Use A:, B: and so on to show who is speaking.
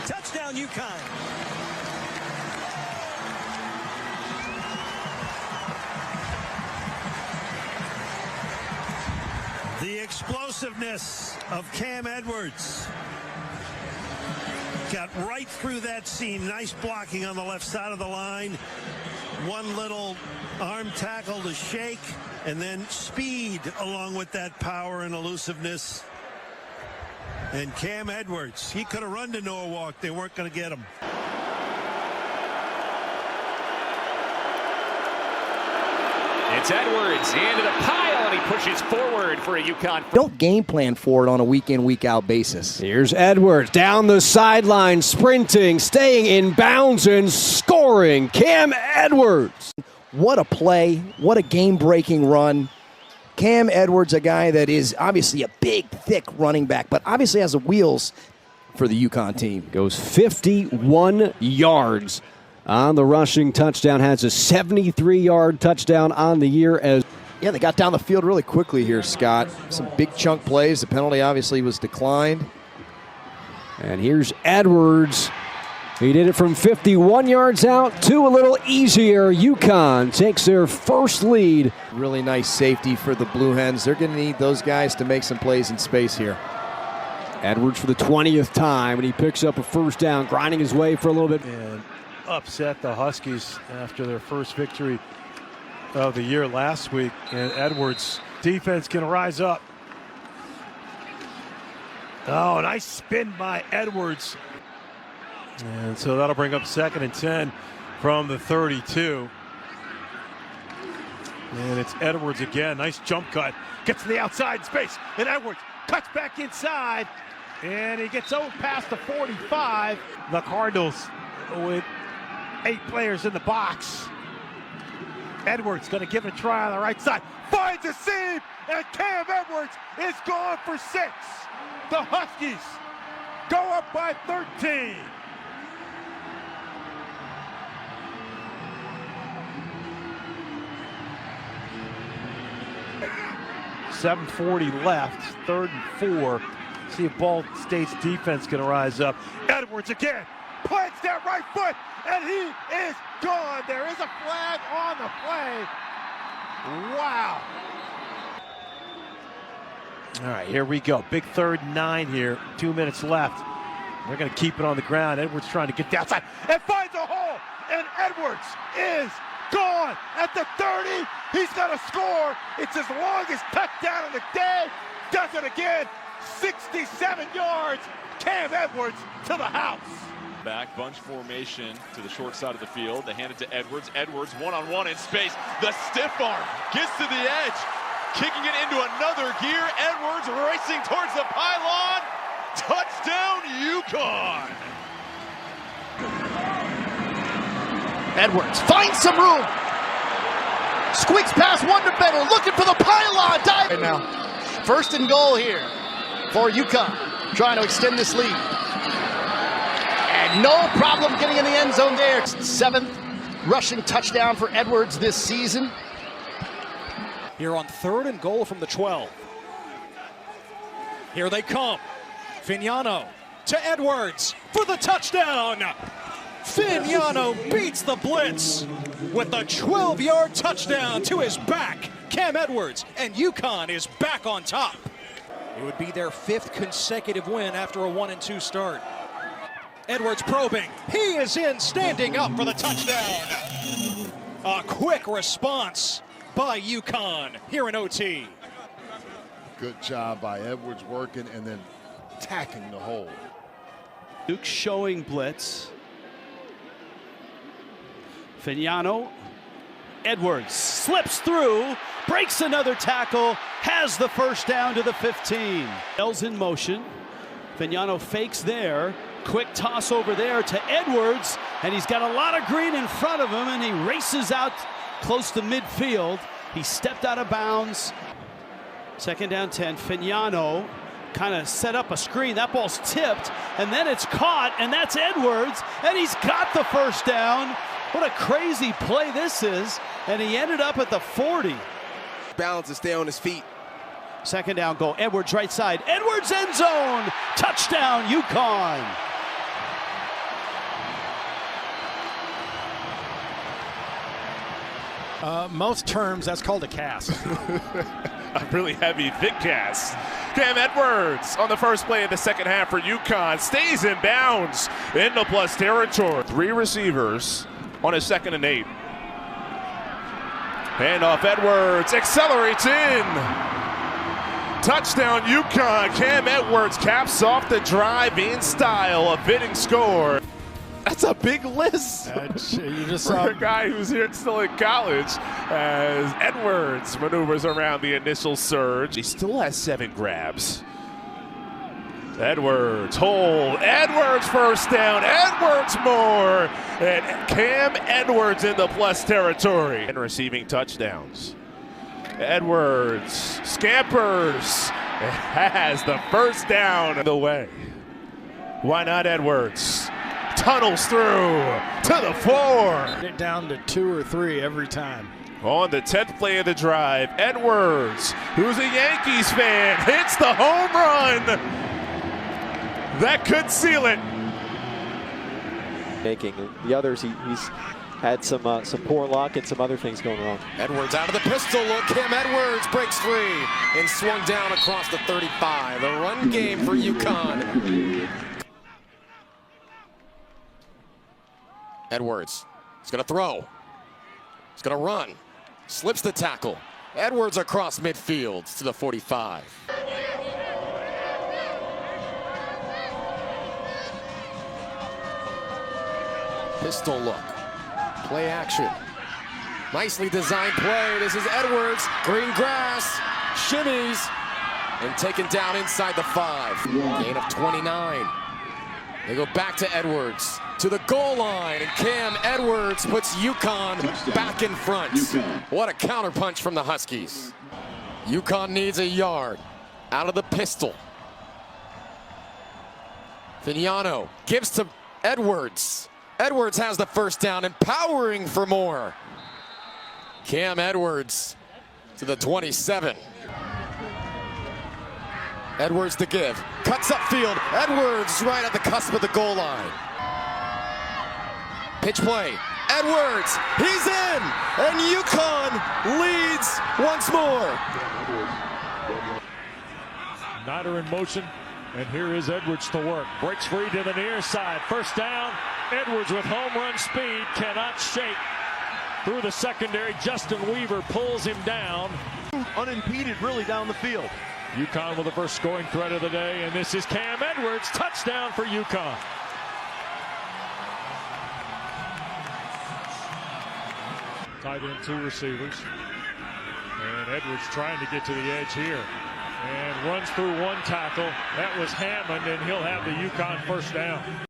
A: Touchdown, UConn. The explosiveness of Cam Edwards got right through that seam. Nice blocking on the left side of the line. One little arm tackle to shake, and then speed along with that power and elusiveness. And Cam Edwards, he could have run to Noah Walk. They weren't going to get him.
B: It's Edwards into the pile, and he pushes forward for a UConn.
C: Don't game plan for it on a week-in, week-out basis.
D: Here's Edwards down the sideline, sprinting, staying in bounds, and scoring. Cam Edwards.
C: What a play. What a game-breaking run. Cam Edwards, a guy that is obviously a big, thick running back, but obviously has the wheels for the UConn team.
D: Goes 51 yards on the rushing touchdown. Has a 73-yard touchdown on the year as.
C: Yeah, they got down the field really quickly here, Scott. Some big chunk plays. The penalty obviously was declined.
D: And here's Edwards. He did it from 51 yards out to a little easier. UConn takes their first lead.
C: Really nice safety for the Blue Hens. They're going to need those guys to make some plays in space here.
D: Edwards for the 20th time, and he picks up a first down, grinding his way for a little bit.
E: And upset the Huskies after their first victory of the year last week. And Edwards' defense can rise up. Oh, nice spin by Edwards. And so that'll bring up 2nd and 10 from the 32. And it's Edwards again. Nice jump cut. Gets to the outside space. And Edwards cuts back inside. And he gets over past the 45. The Cardinals with 8 players in the box. Edwards going to give it a try on the right side. Finds a seam. And Cam Edwards is gone for 6. The Huskies go up by 13. .740 left, 3rd and 4. See if Ball State's defense can rise up. Edwards again, plants that right foot, and he is gone. There is a flag on the play. Wow. All right, here we go. Big 3rd and 9 here. 2 minutes left. They're going to keep it on the ground. Edwards trying to get the outside and finds a hole, and Edwards is gone at the 30. He's going to score. It's his longest touchdown of the day. Does it again. 67 yards. Cam Edwards to the house.
F: Back, bunch formation to the short side of the field. They hand it to Edwards. Edwards one-on-one in space. The stiff arm gets to the edge, kicking it into another gear. Edwards racing towards the pylon. Touchdown, UConn.
G: Edwards finds some room. Squeaks past one defender, looking for the pylon. Dive right now. 1st and goal here for UConn, trying to extend this lead. And no problem getting in the end zone there. 7th rushing touchdown for Edwards this season.
H: Here on 3rd and goal from the 12. Here they come. Fignano to Edwards for the touchdown. Fignano beats the blitz with a 12-yard touchdown to his back. Cam Edwards, and UConn is back on top. It would be their 5th consecutive win after a 1-2 start. Edwards probing. He is in, standing up for the touchdown. A quick response by UConn here in OT.
I: Good job by Edwards working and then attacking the hole.
J: Duke showing blitz. Fignano. Edwards slips through, breaks another tackle, has the first down to the 15. Bell's in motion. Fignano fakes there. Quick toss over there to Edwards, and he's got a lot of green in front of him, and he races out close to midfield. He stepped out of bounds. 2nd down 10. Fignano kind of set up a screen. That ball's tipped, and then it's caught, and that's Edwards, and he's got the first down. What a crazy play this is, and he ended up at the 40.
K: Balance and stay on his feet.
J: 2nd down goal. Edwards right side. Edwards end zone. Touchdown, UConn.
H: Most terms, that's called a cast.
F: A really heavy, thick cast. Cam Edwards on the first play of the second half for UConn. Stays in bounds in the plus territory. 3 receivers on a 2nd and 8. Handoff Edwards, accelerates in. Touchdown UConn. Cam Edwards caps off the drive in style. A fitting score. That's a big list
H: You just
F: for
H: saw
F: a guy who's here still in college as Edwards maneuvers around the initial surge. He still has 7 grabs. Edwards, hold. Edwards first down. Edwards more. And Cam Edwards in the plus territory. And receiving touchdowns. Edwards scampers. Has the first down in the way. Why not Edwards? Tunnels through to the 4.
H: it down to 2 or 3 every time.
F: On the 10th play of the drive, Edwards, who's a Yankees fan, hits the home run. That could seal it.
L: Making the others, he's had some poor luck and some other things going wrong.
G: Edwards out of the pistol look. Cam Edwards breaks free and swung down across the 35. A run game for UConn. Edwards, he's going to throw. He's going to run. Slips the tackle. Edwards across midfield to the 45. Pistol look. Play action. Nicely designed play. This is Edwards. Green grass. Shimmies. And taken down inside the 5. Gain of 29. They go back to Edwards. To the goal line. And Cam Edwards puts UConn back in front. What a counterpunch from the Huskies. UConn needs a yard. Out of the pistol. Fignano gives to Edwards. Edwards has the first down and powering for more. Cam Edwards to the 27. Edwards the give. Cuts upfield. Edwards right at the cusp of the goal line. Pitch play. Edwards, he's in! And UConn leads once more.
E: Snyder in motion, and here is Edwards to work. Breaks free to the near side. First down. Edwards with home run speed, cannot shake through the secondary. Justin Weaver pulls him down.
A: Unimpeded really down the field.
E: UConn with the first scoring threat of the day, and this is Cam Edwards. Touchdown for UConn. Tight end 2 receivers. And Edwards trying to get to the edge here. And runs through 1 tackle. That was Hammond, and he'll have the UConn first down.